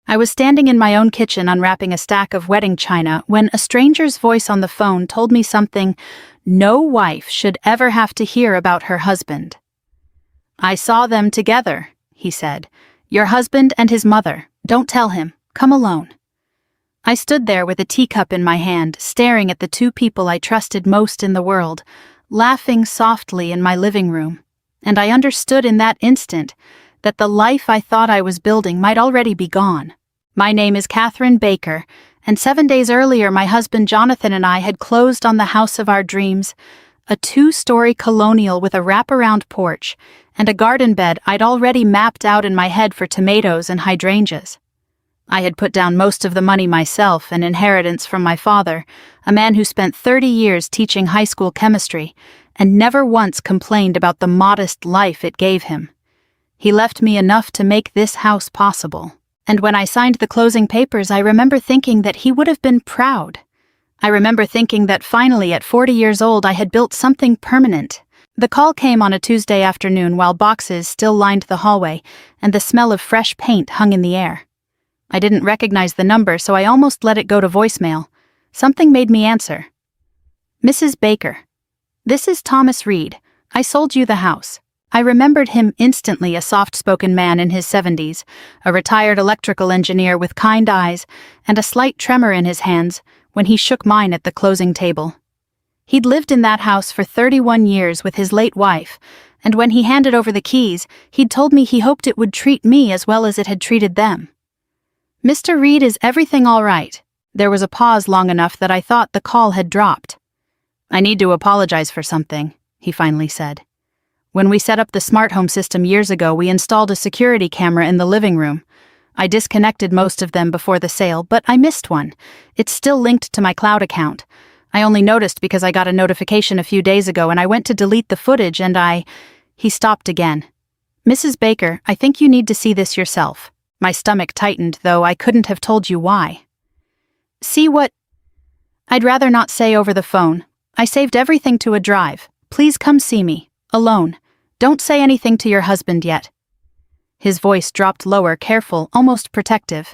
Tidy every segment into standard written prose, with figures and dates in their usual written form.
I was standing in my own kitchen unwrapping a stack of wedding china when a stranger's voice on the phone told me something no wife should ever have to hear about her husband. "I saw them together," he said. "Your husband and his mother. Don't tell him. Come alone." I stood there with a teacup in my hand, staring at the two people I trusted most in the world, laughing softly in my living room, and I understood in that instant that the life I thought I was building might already be gone. My name is Catherine Baker, and 7 days earlier my husband Jonathan and I had closed on the house of our dreams, a 2-story colonial with a wraparound porch and a garden bed I'd already mapped out in my head for tomatoes and hydrangeas. I had put down most of the money myself, an inheritance from my father, a man who spent 30 years teaching high school chemistry and never once complained about the modest life it gave him. He left me enough to make this house possible. And when I signed the closing papers, I remember thinking that he would have been proud. I remember thinking that finally, at 40 years old, I had built something permanent. The call came on a Tuesday afternoon while boxes still lined the hallway and the smell of fresh paint hung in the air. I didn't recognize the number, so I almost let it go to voicemail. Something made me answer. "Mrs. Baker, this is Thomas Reed. I sold you the house." I remembered him instantly, a soft-spoken man in his 70s, a retired electrical engineer with kind eyes and a slight tremor in his hands when he shook mine at the closing table. He'd lived in that house for 31 years with his late wife, and when he handed over the keys, he'd told me he hoped it would treat me as well as it had treated them. "Mr. Reed, is everything all right?" There was a pause long enough that I thought the call had dropped. "I need to apologize for something," he finally said. "When we set up the smart home system years ago, we installed a security camera in the living room. I disconnected most of them before the sale, but I missed one. It's still linked to my cloud account. I only noticed because I got a notification a few days ago and I went to delete the footage and He stopped again. "Mrs. Baker, I think you need to see this yourself." My stomach tightened, though I couldn't have told you why. "See what?" "I'd rather not say over the phone. I saved everything to a drive. Please come see me. Alone. Don't say anything to your husband yet." His voice dropped lower, careful, almost protective.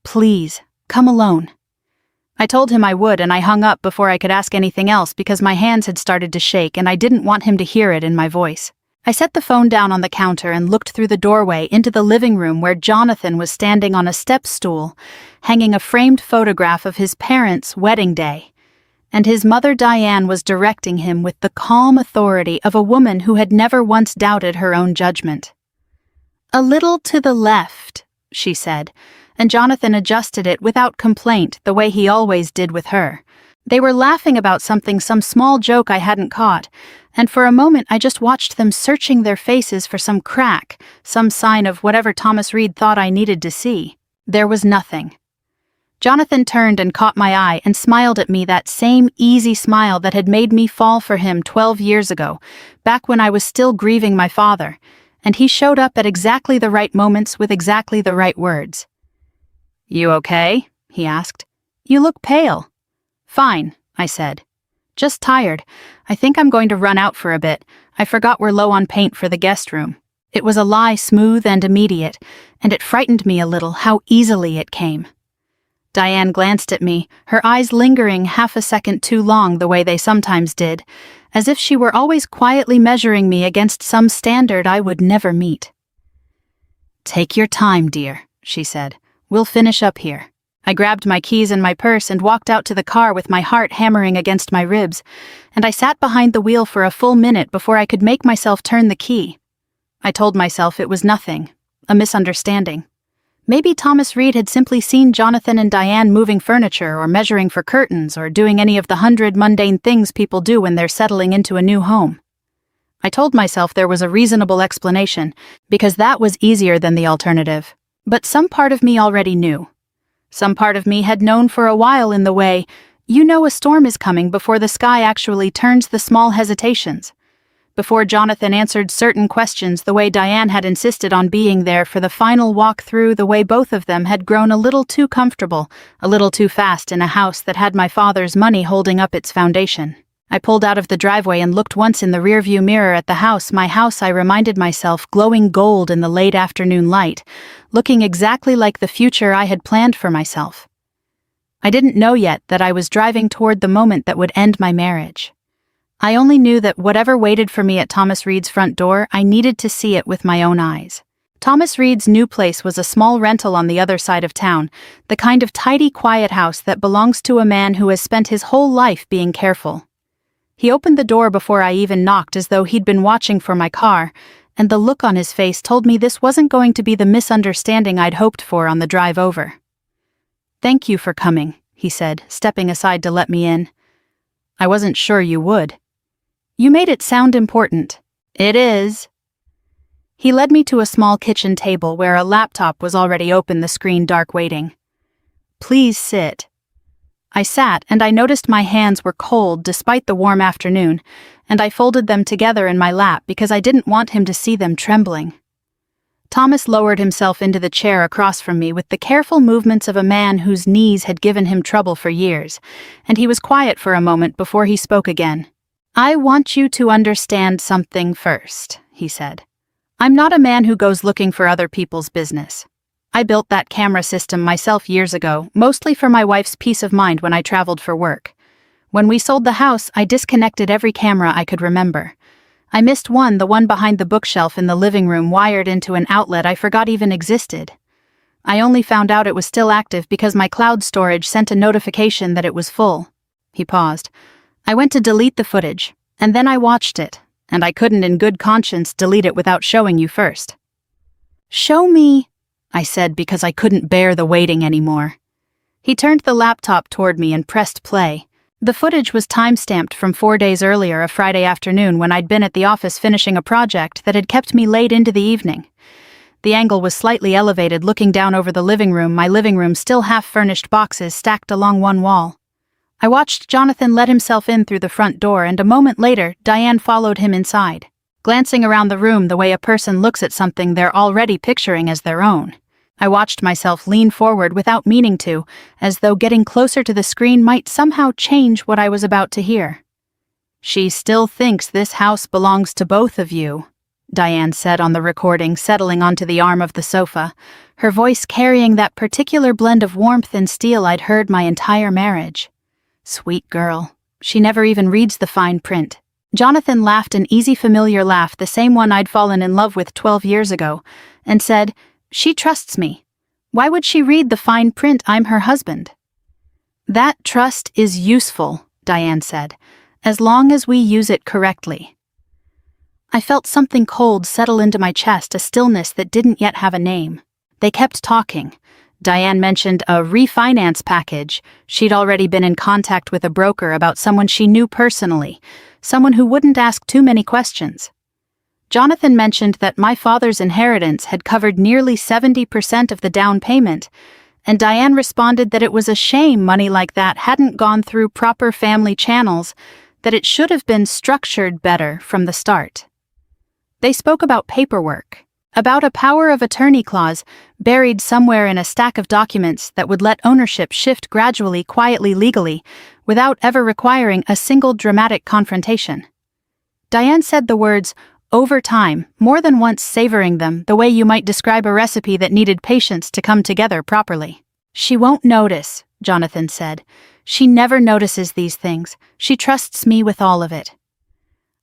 "Please, come alone." I told him I would, and I hung up before I could ask anything else because my hands had started to shake and I didn't want him to hear it in my voice. I set the phone down on the counter and looked through the doorway into the living room where Jonathan was standing on a step stool, hanging a framed photograph of his parents' wedding day. And his mother Diane was directing him with the calm authority of a woman who had never once doubted her own judgment. "A little to the left," she said, and Jonathan adjusted it without complaint, the way he always did with her. They were laughing about something, some small joke I hadn't caught, and for a moment I just watched them searching their faces for some crack, some sign of whatever Thomas Reed thought I needed to see. There was nothing. Jonathan turned and caught my eye and smiled at me, that same easy smile that had made me fall for him 12 years ago, back when I was still grieving my father, and he showed up at exactly the right moments with exactly the right words. "You okay?" he asked. "You look pale." "Fine," I said. "Just tired. I think I'm going to run out for a bit. I forgot we're low on paint for the guest room." It was a lie, smooth and immediate, and it frightened me a little how easily it came. Diane glanced at me, her eyes lingering half a second too long the way they sometimes did, as if she were always quietly measuring me against some standard I would never meet. "Take your time, dear," she said. "We'll finish up here." I grabbed my keys and my purse and walked out to the car with my heart hammering against my ribs, and I sat behind the wheel for a full minute before I could make myself turn the key. I told myself it was nothing, a misunderstanding. Maybe Thomas Reed had simply seen Jonathan and Diane moving furniture or measuring for curtains or doing any of the 100 mundane things people do when they're settling into a new home. I told myself there was a reasonable explanation, because that was easier than the alternative. But some part of me already knew. Some part of me had known for a while in the way, you know a storm is coming before the sky actually turns the small hesitations. Before Jonathan answered certain questions the way Diane had insisted on being there for the final walk through, the way both of them had grown a little too comfortable, a little too fast in a house that had my father's money holding up its foundation. I pulled out of the driveway and looked once in the rearview mirror at the house, my house, I reminded myself, glowing gold in the late afternoon light, looking exactly like the future I had planned for myself. I didn't know yet that I was driving toward the moment that would end my marriage. I only knew that whatever waited for me at Thomas Reed's front door, I needed to see it with my own eyes. Thomas Reed's new place was a small rental on the other side of town, the kind of tidy, quiet house that belongs to a man who has spent his whole life being careful. He opened the door before I even knocked, as though he'd been watching for my car, and the look on his face told me this wasn't going to be the misunderstanding I'd hoped for on the drive over. "Thank you for coming," he said, stepping aside to let me in. "I wasn't sure you would." "You made it sound important." "It is." He led me to a small kitchen table where a laptop was already open, the screen dark, waiting. "Please sit." I sat, and I noticed my hands were cold despite the warm afternoon, and I folded them together in my lap because I didn't want him to see them trembling. Thomas lowered himself into the chair across from me with the careful movements of a man whose knees had given him trouble for years, and he was quiet for a moment before he spoke again. "I want you to understand something first," he said. "I'm not a man who goes looking for other people's business. I built that camera system myself years ago, mostly for my wife's peace of mind when I traveled for work. When we sold the house, I disconnected every camera I could remember. I missed one, the one behind the bookshelf in the living room, wired into an outlet I forgot even existed. I only found out it was still active because my cloud storage sent a notification that it was full." He paused. "I went to delete the footage, and then I watched it, and I couldn't in good conscience delete it without showing you first." "Show me," I said, because I couldn't bear the waiting anymore. He turned the laptop toward me and pressed play. The footage was time-stamped from 4 days earlier, a Friday afternoon when I'd been at the office finishing a project that had kept me late into the evening. The angle was slightly elevated, looking down over the living room, my living room still half-furnished boxes stacked along one wall. I watched Jonathan let himself in through the front door, and a moment later, Diane followed him inside, glancing around the room the way a person looks at something they're already picturing as their own. I watched myself lean forward without meaning to, as though getting closer to the screen might somehow change what I was about to hear. "She still thinks this house belongs to both of you," Diane said on the recording, settling onto the arm of the sofa, her voice carrying that particular blend of warmth and steel I'd heard my entire marriage. Sweet girl. She never even reads the fine print. Jonathan laughed an easy, familiar laugh, the same one I'd fallen in love with 12 years ago, and said, "She trusts me. Why would she read the fine print? I'm her husband." "That trust is useful," Diane said, "as long as we use it correctly." I felt something cold settle into my chest, a stillness that didn't yet have a name. They kept talking. Diane mentioned a refinance package. She'd already been in contact with a broker about someone she knew personally, someone who wouldn't ask too many questions. Jonathan mentioned that my father's inheritance had covered nearly 70% of the down payment, and Diane responded that it was a shame money like that hadn't gone through proper family channels, that it should have been structured better from the start. They spoke about paperwork, about a power of attorney clause buried somewhere in a stack of documents that would let ownership shift gradually, quietly, legally, without ever requiring a single dramatic confrontation. Diane said the words, "over time," more than once, savoring them the way you might describe a recipe that needed patience to come together properly. "She won't notice," Jonathan said. "She never notices these things. She trusts me with all of it."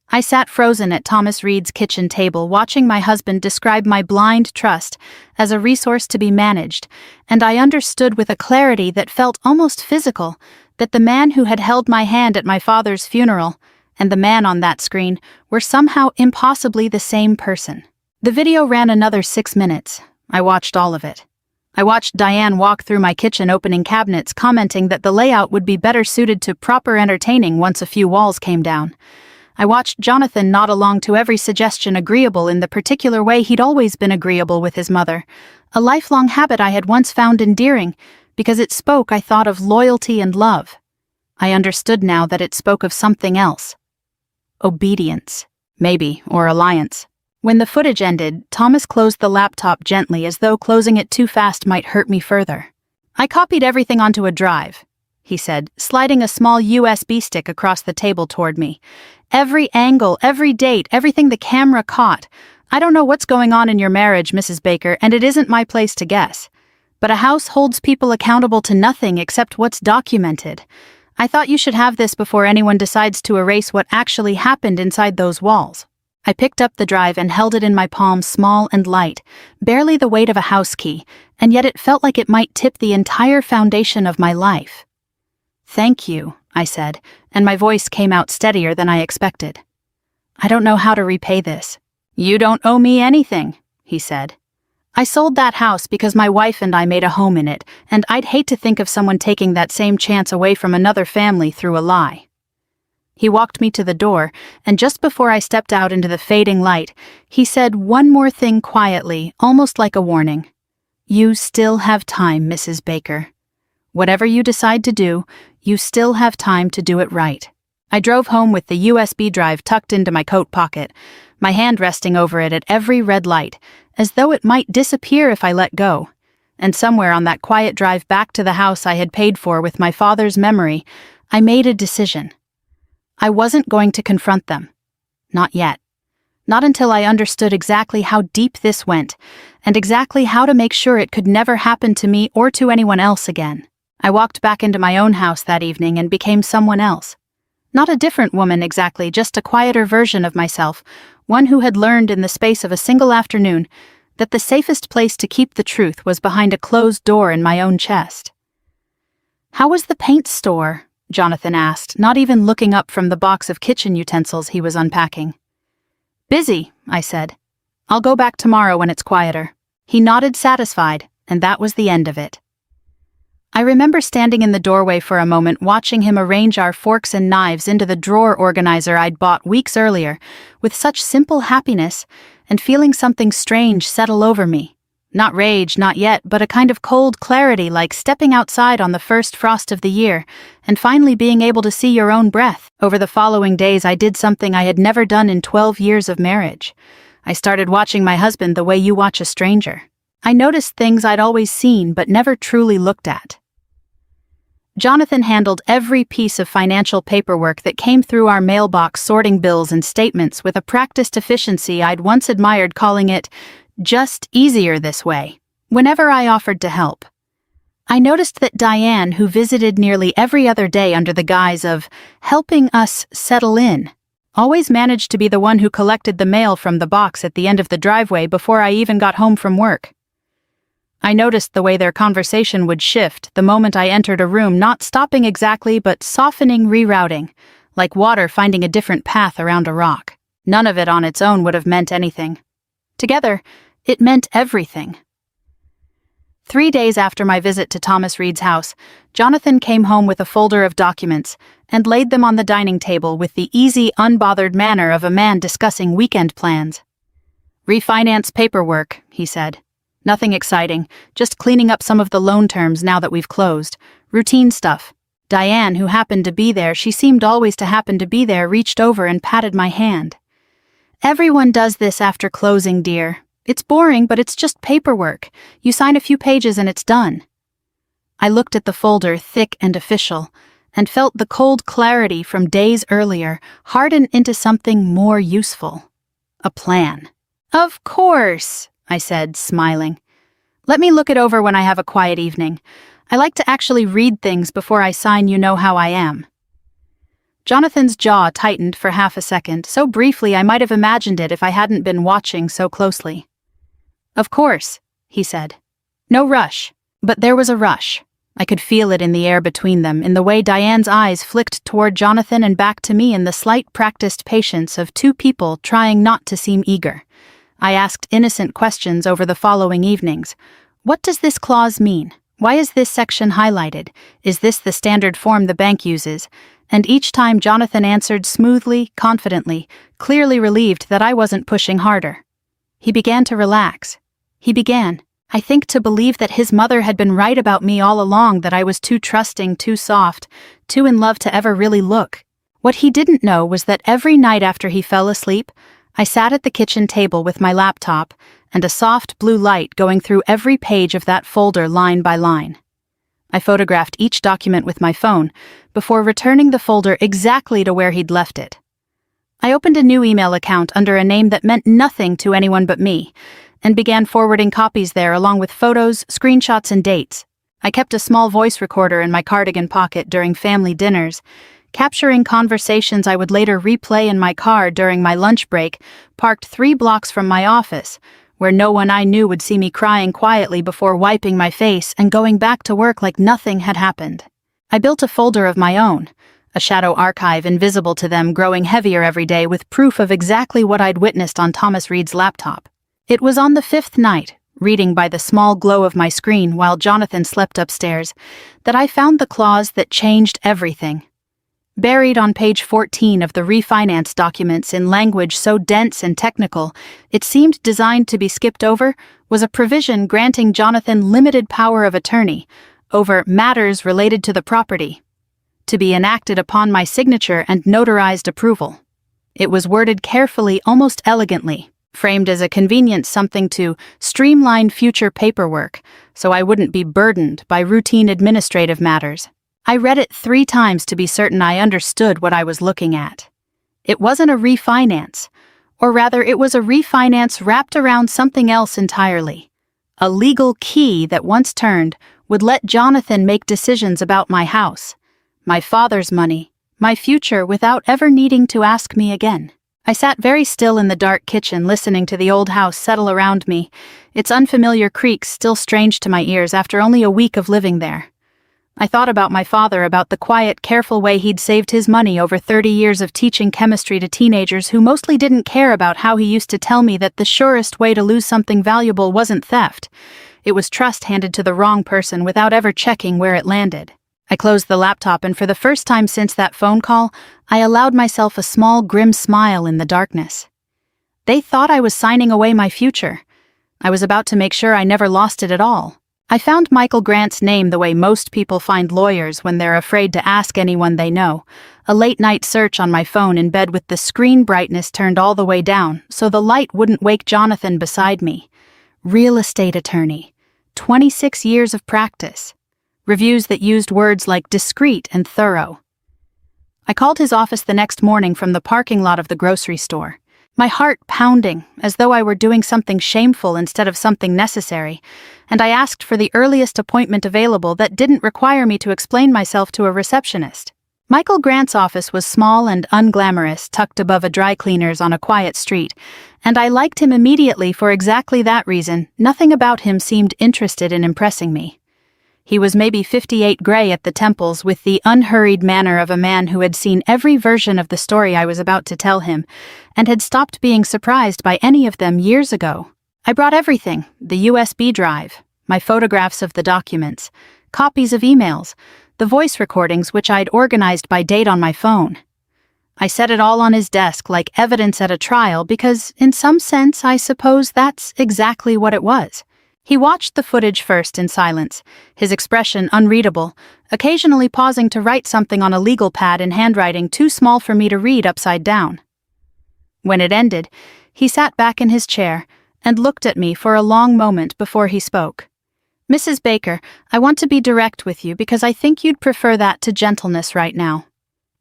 I sat frozen at Thomas Reed's kitchen table, watching my husband describe my blind trust as a resource to be managed, and I understood with a clarity that felt almost physical that the man who had held my hand at my father's funeral and the man on that screen were somehow impossibly the same person. The video ran another 6 minutes. I watched all of it. I watched Diane walk through my kitchen, opening cabinets, commenting that the layout would be better suited to proper entertaining once a few walls came down. I watched Jonathan nod along to every suggestion, agreeable in the particular way he'd always been agreeable with his mother, a lifelong habit I had once found endearing because it spoke, I thought, of loyalty and love. I understood now that it spoke of something else. Obedience, maybe, or alliance. When the footage ended, Thomas closed the laptop gently, as though closing it too fast might hurt me further. I copied everything onto a drive. he said, sliding a small USB stick across the table toward me. Every angle, every date, everything the camera caught. I don't know what's going on in your marriage, Mrs. Baker, and it isn't my place to guess. But a house holds people accountable to nothing except what's documented. I thought you should have this before anyone decides to erase what actually happened inside those walls. I picked up the drive and held it in my palm, small and light, barely the weight of a house key, and yet it felt like it might tip the entire foundation of my life. Thank you, I said, and my voice came out steadier than I expected. I don't know how to repay this. You don't owe me anything, he said. I sold that house because my wife and I made a home in it, and I'd hate to think of someone taking that same chance away from another family through a lie. He walked me to the door, and just before I stepped out into the fading light, he said one more thing quietly, almost like a warning. You still have time, Mrs. Baker. Whatever you decide to do, you still have time to do it right. I drove home with the USB drive tucked into my coat pocket, my hand resting over it at every red light, as though it might disappear if I let go. And somewhere on that quiet drive back to the house I had paid for with my father's memory, I made a decision. I wasn't going to confront them. Not yet. Not until I understood exactly how deep this went, and exactly how to make sure it could never happen to me or to anyone else again. I walked back into my own house that evening and became someone else. Not a different woman exactly, just a quieter version of myself, one who had learned in the space of a single afternoon that the safest place to keep the truth was behind a closed door in my own chest. How was the paint store? Jonathan asked, not even looking up from the box of kitchen utensils he was unpacking. Busy, I said. I'll go back tomorrow when it's quieter. He nodded satisfied, and that was the end of it. I remember standing in the doorway for a moment watching him arrange our forks and knives into the drawer organizer I'd bought weeks earlier, with such simple happiness, and feeling something strange settle over me. Not rage, not yet, but a kind of cold clarity like stepping outside on the first frost of the year, and finally being able to see your own breath. Over the following days I did something I had never done in 12 years of marriage. I started watching my husband the way you watch a stranger. I noticed things I'd always seen but never truly looked at. Jonathan handled every piece of financial paperwork that came through our mailbox, sorting bills and statements with a practiced efficiency I'd once admired, calling it just easier this way, whenever I offered to help. I noticed that Diane, who visited nearly every other day under the guise of helping us settle in, always managed to be the one who collected the mail from the box at the end of the driveway before I even got home from work. I noticed the way their conversation would shift the moment I entered a room, not stopping exactly but softening, rerouting, like water finding a different path around a rock. None of it on its own would have meant anything. Together, it meant everything. 3 days after my visit to Thomas Reed's house, Jonathan came home with a folder of documents and laid them on the dining table with the easy, unbothered manner of a man discussing weekend plans. Refinance paperwork, he said. Nothing exciting, just cleaning up some of the loan terms now that we've closed. Routine stuff. Diane, who happened to be there, she seemed always to happen to be there, reached over and patted my hand. Everyone does this after closing, dear. It's boring, but it's just paperwork. You sign a few pages and it's done. I looked at the folder, thick and official, and felt the cold clarity from days earlier harden into something more useful. A plan. Of course, I said, smiling. Let me look it over when I have a quiet evening. I like to actually read things before I sign you know how I am. Jonathan's jaw tightened for half a second, so briefly I might have imagined it if I hadn't been watching so closely. Of course, he said. No rush. But there was a rush. I could feel it in the air between them, in the way Diane's eyes flicked toward Jonathan and back to me in the slight practiced patience of two people trying not to seem eager. I asked innocent questions over the following evenings. What does this clause mean? Why is this section highlighted? Is this the standard form the bank uses? And each time Jonathan answered smoothly, confidently, clearly relieved that I wasn't pushing harder. He began to relax. He began, I think, to believe that his mother had been right about me all along, that I was too trusting, too soft, too in love to ever really look. What he didn't know was that every night after he fell asleep, I sat at the kitchen table with my laptop and a soft blue light going through every page of that folder line by line. I photographed each document with my phone before returning the folder exactly to where he'd left it. I opened a new email account under a name that meant nothing to anyone but me, and began forwarding copies there along with photos, screenshots, and dates. I kept a small voice recorder in my cardigan pocket during family dinners, capturing conversations I would later replay in my car during my lunch break, parked 3 blocks from my office, where no one I knew would see me crying quietly before wiping my face and going back to work like nothing had happened. I built a folder of my own, a shadow archive invisible to them growing heavier every day with proof of exactly what I'd witnessed on Thomas Reed's laptop. It was on the 5th night, reading by the small glow of my screen while Jonathan slept upstairs, that I found the clause that changed everything. Buried on page 14 of the refinance documents in language so dense and technical it seemed designed to be skipped over was a provision granting Jonathan limited power of attorney over matters related to the property, to be enacted upon my signature and notarized approval. It was worded carefully, almost elegantly, framed as a convenient something to streamline future paperwork so I wouldn't be burdened by routine administrative matters. I read it 3 times to be certain I understood what I was looking at. It wasn't a refinance, or rather it was a refinance wrapped around something else entirely. A legal key that once turned would let Jonathan make decisions about my house, my father's money, my future without ever needing to ask me again. I sat very still in the dark kitchen listening to the old house settle around me, its unfamiliar creaks still strange to my ears after only a week of living there. I thought about my father, about the quiet, careful way he'd saved his money over 30 years of teaching chemistry to teenagers who mostly didn't care about how he used to tell me that the surest way to lose something valuable wasn't theft. It was trust handed to the wrong person without ever checking where it landed. I closed the laptop, and for the first time since that phone call, I allowed myself a small, grim smile in the darkness. They thought I was signing away my future. I was about to make sure I never lost it at all. I found Michael Grant's name the way most people find lawyers when they're afraid to ask anyone they know, a late-night search on my phone in bed with the screen brightness turned all the way down so the light wouldn't wake Jonathan beside me. Real estate attorney. 26 years of practice. Reviews that used words like discreet and thorough. I called his office the next morning from the parking lot of the grocery store, my heart pounding as though I were doing something shameful instead of something necessary, and I asked for the earliest appointment available that didn't require me to explain myself to a receptionist. Michael Grant's office was small and unglamorous, tucked above a dry cleaner's on a quiet street, and I liked him immediately for exactly that reason. Nothing about him seemed interested in impressing me. He was maybe 58 gray at the temples, with the unhurried manner of a man who had seen every version of the story I was about to tell him, and had stopped being surprised by any of them years ago. I brought everything: the USB drive, my photographs of the documents, copies of emails, the voice recordings which I'd organized by date on my phone. I set it all on his desk like evidence at a trial because, in some sense, I suppose that's exactly what it was. He watched the footage first in silence, his expression unreadable, occasionally pausing to write something on a legal pad in handwriting too small for me to read upside down. When it ended, he sat back in his chair and looked at me for a long moment before he spoke. "Mrs. Baker, I want to be direct with you because I think you'd prefer that to gentleness right now."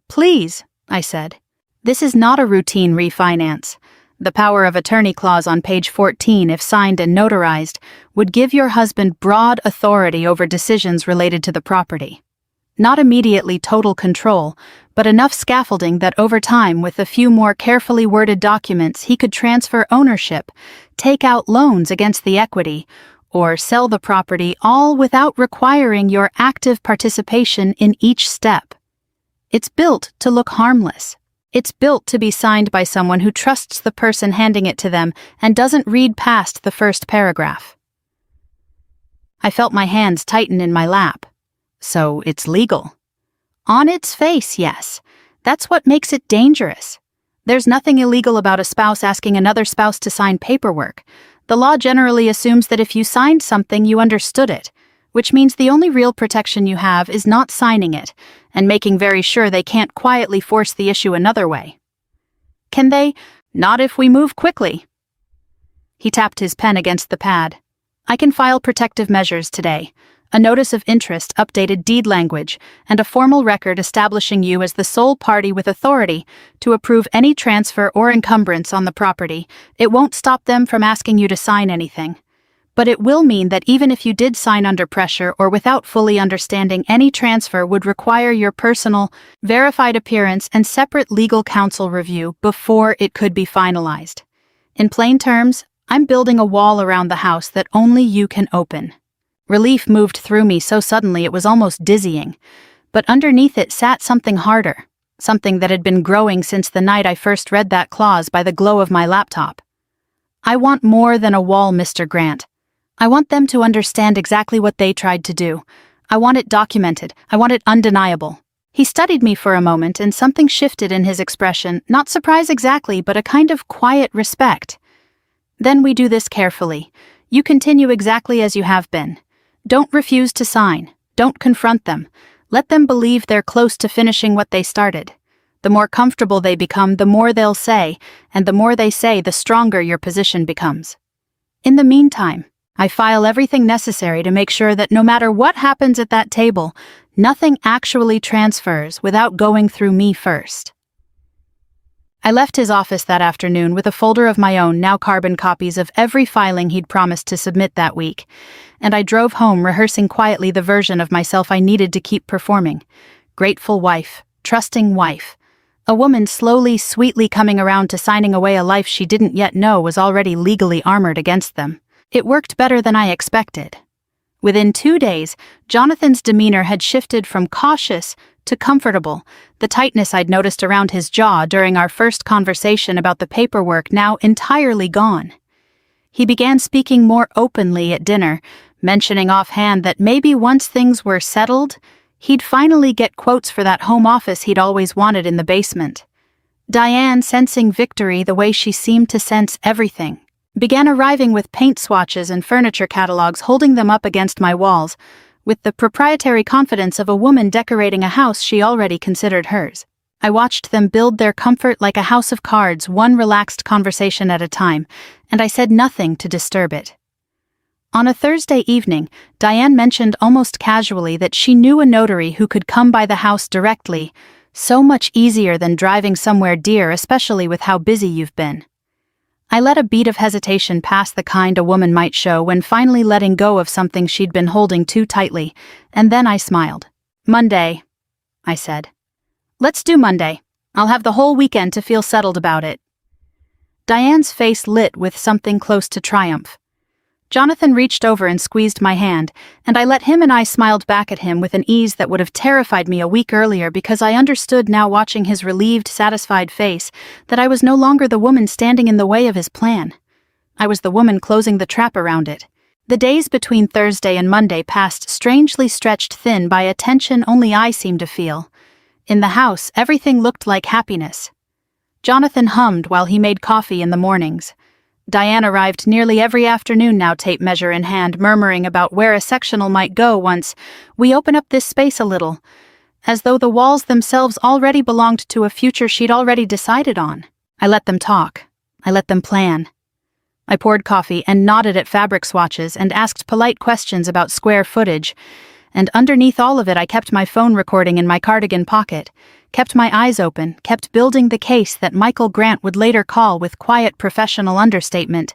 "Please," I said. "This is not a routine refinance. The power of attorney clause on page 14, if signed and notarized, would give your husband broad authority over decisions related to the property. Not immediately total control, but enough scaffolding that over time, with a few more carefully worded documents, he could transfer ownership, take out loans against the equity, or sell the property, all without requiring your active participation in each step. It's built to look harmless. It's built to be signed by someone who trusts the person handing it to them and doesn't read past the first paragraph." I felt my hands tighten in my lap. So it's legal. On its face, yes. That's what makes it dangerous. There's nothing illegal about a spouse asking another spouse to sign paperwork. The law generally assumes that if you signed something, you understood it, which means the only real protection you have is not signing it, and making very sure they can't quietly force the issue another way. Can they? Not if we move quickly. He tapped his pen against the pad. I can file protective measures today. a notice of interest, updated deed language, and a formal record establishing you as the sole party with authority to approve any transfer or encumbrance on the property. It won't stop them from asking you to sign anything. But it will mean that even if you did sign under pressure or without fully understanding, any transfer would require your personal, verified appearance and separate legal counsel review before it could be finalized. In plain terms, I'm building a wall around the house that only you can open. Relief moved through me so suddenly it was almost dizzying, but underneath it sat something harder, something that had been growing since the night I first read that clause by the glow of my laptop. I want more than a wall, Mr. Grant. I want them to understand exactly what they tried to do. I want it documented. I want it undeniable. He studied me for a moment, and something shifted in his expression, not surprise exactly, but a kind of quiet respect. Then we do this carefully. You continue exactly as you have been. Don't refuse to sign. Don't confront them. Let them believe they're close to finishing what they started. The more comfortable they become, the more they'll say, and the more they say, the stronger your position becomes. In the meantime, I file everything necessary to make sure that no matter what happens at that table, nothing actually transfers without going through me first. I left his office that afternoon with a folder of my own, now carbon copies of every filing he'd promised to submit that week, and I drove home rehearsing quietly the version of myself I needed to keep performing. Grateful wife, trusting wife. A woman slowly, sweetly coming around to signing away a life she didn't yet know was already legally armored against them. It worked better than I expected. Within 2 days, Jonathan's demeanor had shifted from cautious to comfortable, the tightness I'd noticed around his jaw during our first conversation about the paperwork now entirely gone. He began speaking more openly at dinner, mentioning offhand that maybe once things were settled, he'd finally get quotes for that home office he'd always wanted in the basement. Diane, sensing victory the way she seemed to sense everything, began arriving with paint swatches and furniture catalogs, holding them up against my walls, with the proprietary confidence of a woman decorating a house she already considered hers. I watched them build their comfort like a house of cards, one relaxed conversation at a time, and I said nothing to disturb it. On a Thursday evening, Diane mentioned almost casually that she knew a notary who could come by the house directly, so much easier than driving somewhere dear, especially with how busy you've been. I let a beat of hesitation pass, the kind a woman might show when finally letting go of something she'd been holding too tightly, and then I smiled. Monday, I said. Let's do Monday. I'll have the whole weekend to feel settled about it. Diane's face lit with something close to triumph. Jonathan reached over and squeezed my hand, and I let him, and I smiled back at him with an ease that would have terrified me a week earlier, because I understood now, watching his relieved, satisfied face, that I was no longer the woman standing in the way of his plan. I was the woman closing the trap around it. The days between Thursday and Monday passed, strangely stretched thin by a tension only I seemed to feel. In the house, everything looked like happiness. Jonathan hummed while he made coffee in the mornings. Diane arrived nearly every afternoon now, tape measure in hand, murmuring about where a sectional might go once we open up this space a little, as though the walls themselves already belonged to a future she'd already decided on. I let them talk. I let them plan. I poured coffee and nodded at fabric swatches and asked polite questions about square footage, and underneath all of it I kept my phone recording in my cardigan pocket, kept my eyes open, kept building the case that Michael Grant would later call, with quiet professional understatement,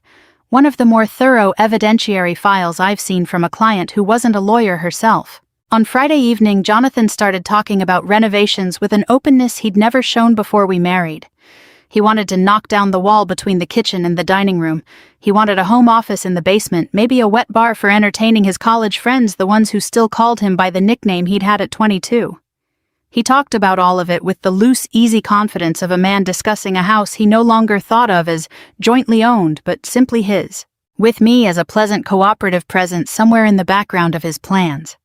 one of the more thorough evidentiary files I've seen from a client who wasn't a lawyer herself. On Friday evening, Jonathan started talking about renovations with an openness he'd never shown before we married. He wanted to knock down the wall between the kitchen and the dining room. He wanted a home office in the basement, maybe a wet bar for entertaining his college friends, the ones who still called him by the nickname he'd had at 22. He talked about all of it with the loose, easy confidence of a man discussing a house he no longer thought of as jointly owned, but simply his, with me as a pleasant cooperative presence somewhere in the background of his plans.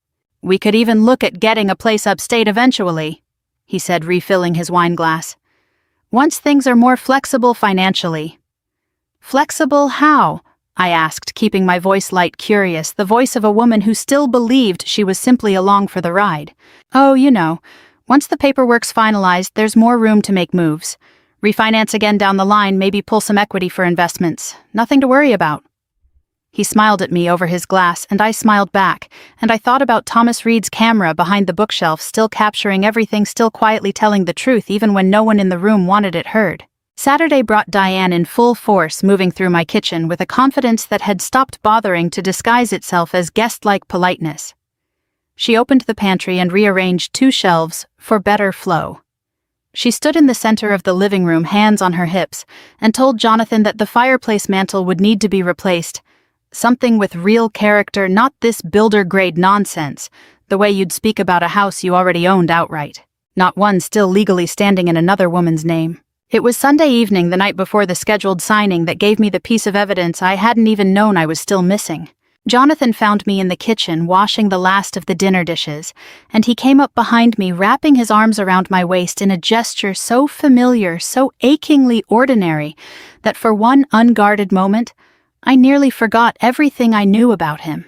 "We could even look at getting a place upstate eventually," he said, refilling his wine glass. "Once things are more flexible financially." "Flexible how?" I asked, keeping my voice light, curious, the voice of a woman who still believed she was simply along for the ride. "Oh, you know, once the paperwork's finalized, there's more room to make moves. Refinance again down the line, maybe pull some equity for investments. Nothing to worry about." He smiled at me over his glass, and I smiled back, and I thought about Thomas Reed's camera behind the bookshelf, still capturing everything, still quietly telling the truth even when no one in the room wanted it heard. Saturday brought Diane in full force, moving through my kitchen with a confidence that had stopped bothering to disguise itself as guest-like politeness. She opened the pantry and rearranged 2 shelves for better flow. She stood in the center of the living room, hands on her hips, and told Jonathan that the fireplace mantle would need to be replaced. Something with real character, not this builder-grade nonsense, the way you'd speak about a house you already owned outright. Not one still legally standing in another woman's name. It was Sunday evening, the night before the scheduled signing, that gave me the piece of evidence I hadn't even known I was still missing. Jonathan found me in the kitchen, washing the last of the dinner dishes, and he came up behind me, wrapping his arms around my waist in a gesture so familiar, so achingly ordinary, that for one unguarded moment, I nearly forgot everything I knew about him.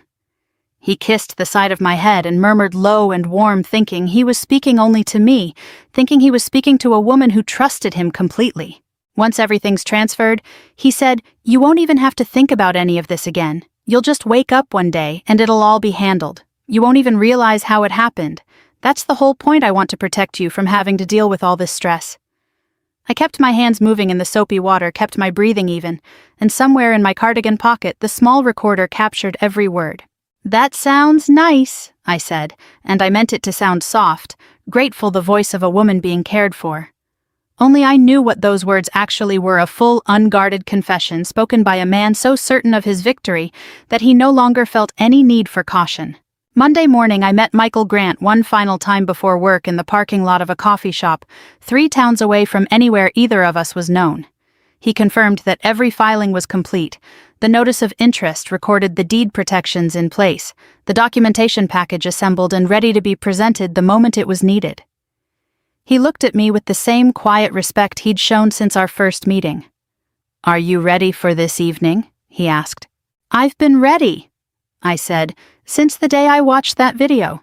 He kissed the side of my head and murmured low and warm, thinking he was speaking only to me, thinking he was speaking to a woman who trusted him completely. Once everything's transferred, he said, "You won't even have to think about any of this again. You'll just wake up one day and it'll all be handled. You won't even realize how it happened. That's the whole point. I want to protect you from having to deal with all this stress." I kept my hands moving in the soapy water, kept my breathing even, and somewhere in my cardigan pocket the small recorder captured every word. "That sounds nice," I said, and I meant it to sound soft, grateful, the voice of a woman being cared for. Only I knew what those words actually were, a full, unguarded confession spoken by a man so certain of his victory that he no longer felt any need for caution. Monday morning I met Michael Grant one final time before work in the parking lot of a coffee shop, 3 towns away from anywhere either of us was known. He confirmed that every filing was complete, the notice of interest recorded, the deed protections in place, the documentation package assembled and ready to be presented the moment it was needed. He looked at me with the same quiet respect he'd shown since our first meeting. "Are you ready for this evening?" he asked. "I've been ready," I said, "since the day I watched that video."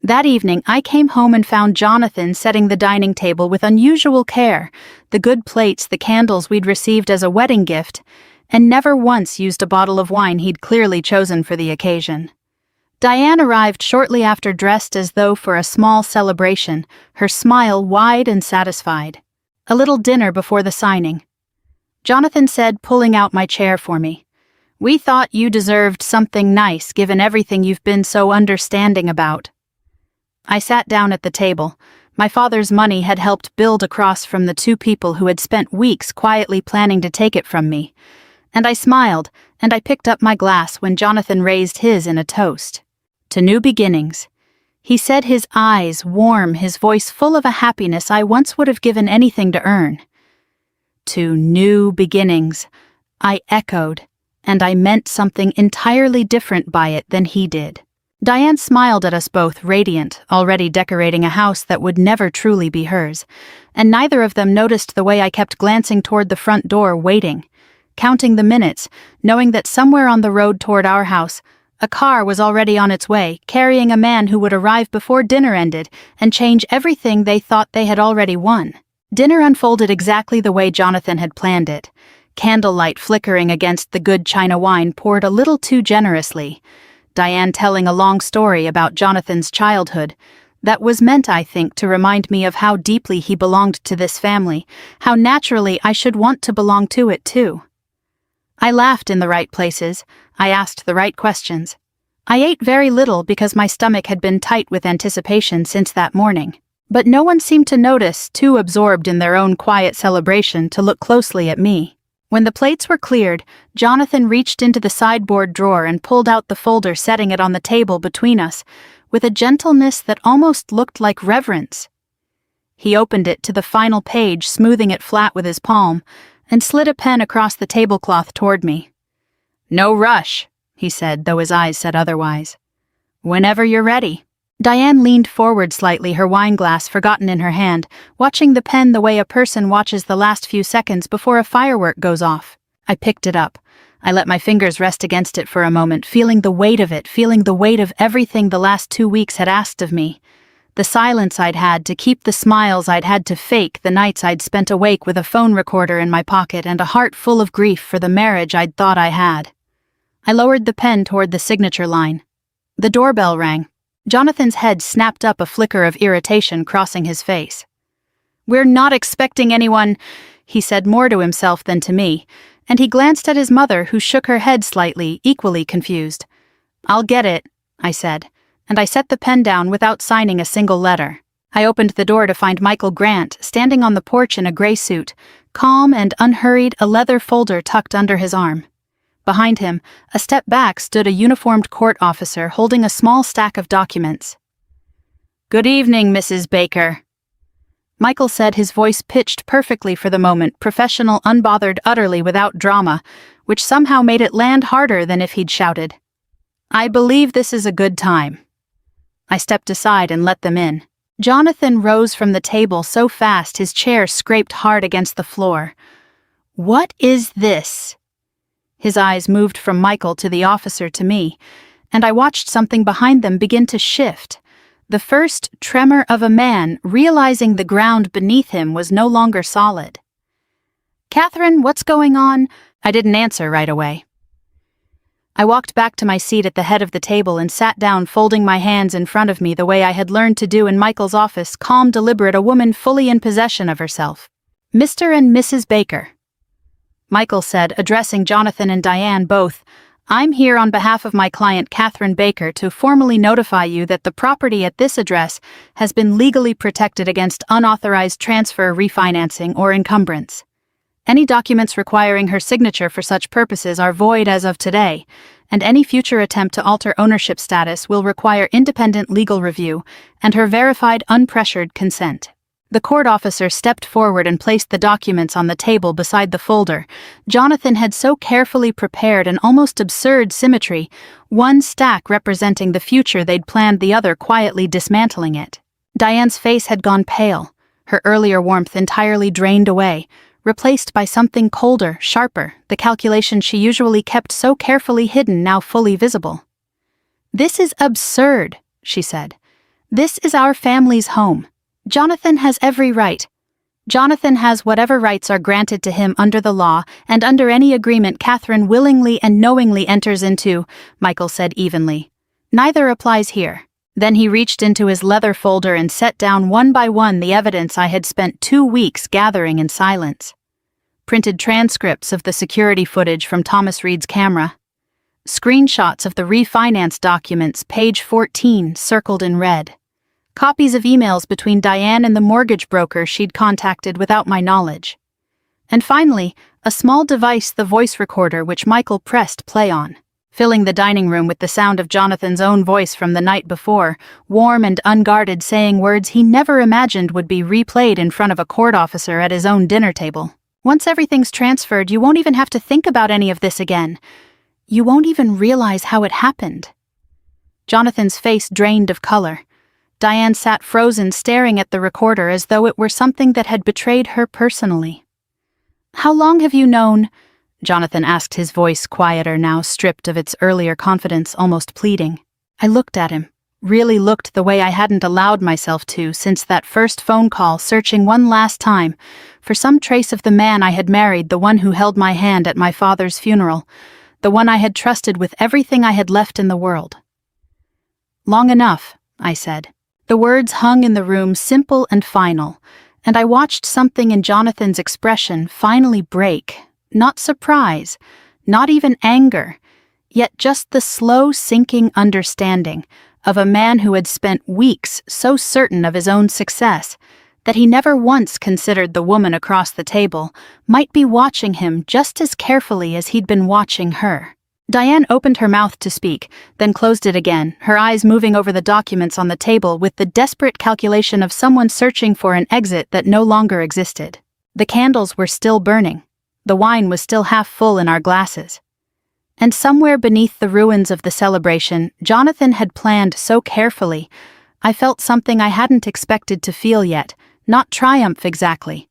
That evening, I came home and found Jonathan setting the dining table with unusual care, the good plates, the candles we'd received as a wedding gift, and never once used a bottle of wine he'd clearly chosen for the occasion. Diane arrived shortly after, dressed as though for a small celebration, her smile wide and satisfied. A little dinner before the signing. Jonathan said, pulling out my chair for me, "We thought you deserved something nice given everything you've been so understanding about." I sat down at the table. My father's money had helped build across from the 2 people who had spent weeks quietly planning to take it from me. And I smiled, and I picked up my glass when Jonathan raised his in a toast. To new beginnings. He said, his eyes warm, his voice full of a happiness I once would have given anything to earn. To new beginnings, I echoed, and I meant something entirely different by it than he did. Diane smiled at us both, radiant, already decorating a house that would never truly be hers, and neither of them noticed the way I kept glancing toward the front door, waiting, counting the minutes, knowing that somewhere on the road toward our house, a car was already on its way, carrying a man who would arrive before dinner ended and change everything they thought they had already won. Dinner unfolded exactly the way Jonathan had planned it. Candlelight flickering against the good China wine poured a little too generously. Diane telling a long story about Jonathan's childhood that was meant, I think, to remind me of how deeply he belonged to this family, how naturally I should want to belong to it too. I laughed in the right places. I asked the right questions. I ate very little because my stomach had been tight with anticipation since that morning. But no one seemed to notice, too absorbed in their own quiet celebration to look closely at me. When the plates were cleared, Jonathan reached into the sideboard drawer and pulled out the folder, setting it on the table between us, with a gentleness that almost looked like reverence. He opened it to the final page, smoothing it flat with his palm, and slid a pen across the tablecloth toward me. "No rush," he said, though his eyes said otherwise. "Whenever you're ready." Diane leaned forward slightly, her wineglass forgotten in her hand, watching the pen the way a person watches the last few seconds before a firework goes off. I picked it up. I let my fingers rest against it for a moment, feeling the weight of it, feeling the weight of everything the last 2 weeks had asked of me. The silence I'd had to keep, the smiles I'd had to fake, the nights I'd spent awake with a phone recorder in my pocket and a heart full of grief for the marriage I'd thought I had. I lowered the pen toward the signature line. The doorbell rang. Jonathan's head snapped up, a flicker of irritation crossing his face. "We're not expecting anyone," he said more to himself than to me, and he glanced at his mother, who shook her head slightly, equally confused. "I'll get it," I said, and I set the pen down without signing a single letter. I opened the door to find Michael Grant standing on the porch in a gray suit, calm and unhurried, a leather folder tucked under his arm. Behind him, a step back, stood a uniformed court officer holding a small stack of documents. "Good evening, Mrs. Baker," Michael said, his voice pitched perfectly for the moment, professional, unbothered, utterly without drama, which somehow made it land harder than if he'd shouted. "I believe this is a good time." I stepped aside and let them in. Jonathan rose from the table so fast his chair scraped hard against the floor. "What is this?" His eyes moved from Michael to the officer to me, and I watched something behind them begin to shift. The first tremor of a man realizing the ground beneath him was no longer solid. "Catherine, what's going on?" I didn't answer right away. I walked back to my seat at the head of the table and sat down, folding my hands in front of me the way I had learned to do in Michael's office, calm, deliberate, a woman fully in possession of herself. "Mr. and Mrs. Baker," Michael said, addressing Jonathan and Diane both, "I'm here on behalf of my client Catherine Baker to formally notify you that the property at this address has been legally protected against unauthorized transfer, refinancing, or encumbrance. Any documents requiring her signature for such purposes are void as of today, and any future attempt to alter ownership status will require independent legal review and her verified, unpressured consent." The court officer stepped forward and placed the documents on the table beside the folder. Jonathan had so carefully prepared an almost absurd symmetry, one stack representing the future they'd planned, the other quietly dismantling it. Diane's face had gone pale, her earlier warmth entirely drained away, replaced by something colder, sharper, the calculation she usually kept so carefully hidden now fully visible. "This is absurd," she said. "This is our family's home. Jonathan has every right. Jonathan has whatever rights are granted to him under the law and under any agreement Catherine willingly and knowingly enters into," Michael said evenly. "Neither applies here." Then he reached into his leather folder and set down one by one the evidence I had spent 2 weeks gathering in silence. Printed transcripts of the security footage from Thomas Reed's camera. Screenshots of the refinance documents, page 14, circled in red. Copies of emails between Diane and the mortgage broker she'd contacted without my knowledge. And finally, a small device, the voice recorder, which Michael pressed play on, filling the dining room with the sound of Jonathan's own voice from the night before, warm and unguarded, saying words he never imagined would be replayed in front of a court officer at his own dinner table. "Once everything's transferred, you won't even have to think about any of this again. You won't even realize how it happened." Jonathan's face drained of color. Diane sat frozen, staring at the recorder as though it were something that had betrayed her personally. "How long have you known?" Jonathan asked, his voice quieter now, stripped of its earlier confidence, almost pleading. I looked at him, really looked the way I hadn't allowed myself to since that first phone call, searching one last time for some trace of the man I had married, the one who held my hand at my father's funeral, the one I had trusted with everything I had left in the world. "Long enough," I said. The words hung in the room, simple and final, and I watched something in Jonathan's expression finally break. Not surprise, not even anger, yet just the slow sinking understanding of a man who had spent weeks so certain of his own success that he never once considered the woman across the table might be watching him just as carefully as he'd been watching her. Diane opened her mouth to speak, then closed it again, her eyes moving over the documents on the table with the desperate calculation of someone searching for an exit that no longer existed. The candles were still burning. The wine was still half full in our glasses. And somewhere beneath the ruins of the celebration, Jonathan had planned so carefully, I felt something I hadn't expected to feel yet, not triumph exactly,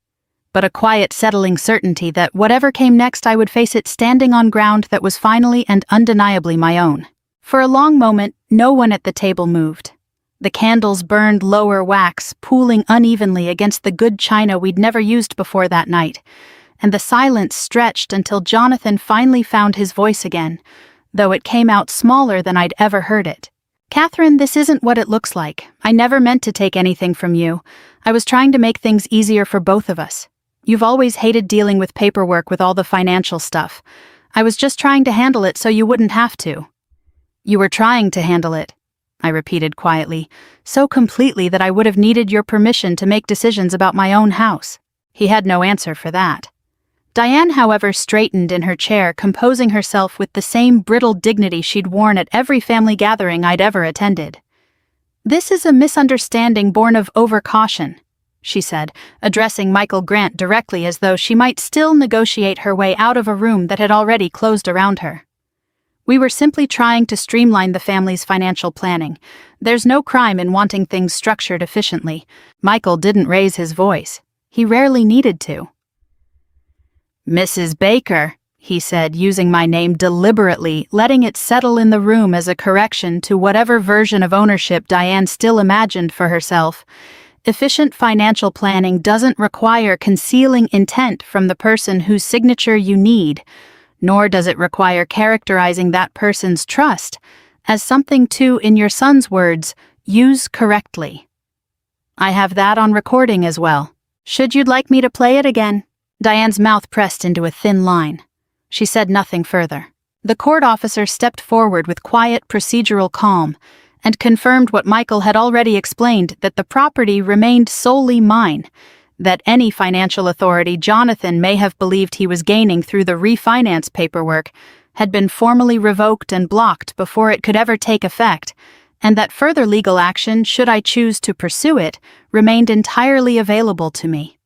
but a quiet, settling certainty that whatever came next I would face it standing on ground that was finally and undeniably my own. For a long moment, no one at the table moved. The candles burned lower wax, pooling unevenly against the good china we'd never used before that night, and the silence stretched until Jonathan finally found his voice again, though it came out smaller than I'd ever heard it. "Catherine, this isn't what it looks like. I never meant to take anything from you. I was trying to make things easier for both of us. You've always hated dealing with paperwork with all the financial stuff. I was just trying to handle it so you wouldn't have to." "You were trying to handle it," I repeated quietly, so completely that I would have needed your permission to make decisions about my own house. He had no answer for that. Diane, however, straightened in her chair, composing herself with the same brittle dignity she'd worn at every family gathering I'd ever attended. "This is a misunderstanding born of overcaution," she said, addressing Michael Grant directly as though she might still negotiate her way out of a room that had already closed around her. "We were simply trying to streamline the family's financial planning. There's no crime in wanting things structured efficiently." Michael didn't raise his voice. He rarely needed to. "Mrs. Baker," he said, using my name deliberately, letting it settle in the room as a correction to whatever version of ownership Diane still imagined for herself. "Efficient financial planning doesn't require concealing intent from the person whose signature you need, nor does it require characterizing that person's trust as something to, in your son's words, use correctly. I have that on recording as well. Should you'd like me to play it again?" Diane's mouth pressed into a thin line. She said nothing further. The court officer stepped forward with quiet procedural calm and confirmed what Michael had already explained, that the property remained solely mine, that any financial authority Jonathan may have believed he was gaining through the refinance paperwork had been formally revoked and blocked before it could ever take effect, and that further legal action, should I choose to pursue it, remained entirely available to me.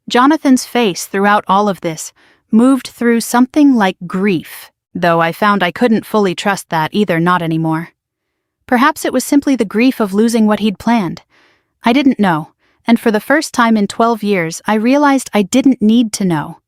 Jonathan's face throughout all of this moved through something like grief, though I found I couldn't fully trust that either, not anymore. Perhaps it was simply the grief of losing what he'd planned. I didn't know, and for the first time in 12 years I realized I didn't need to know.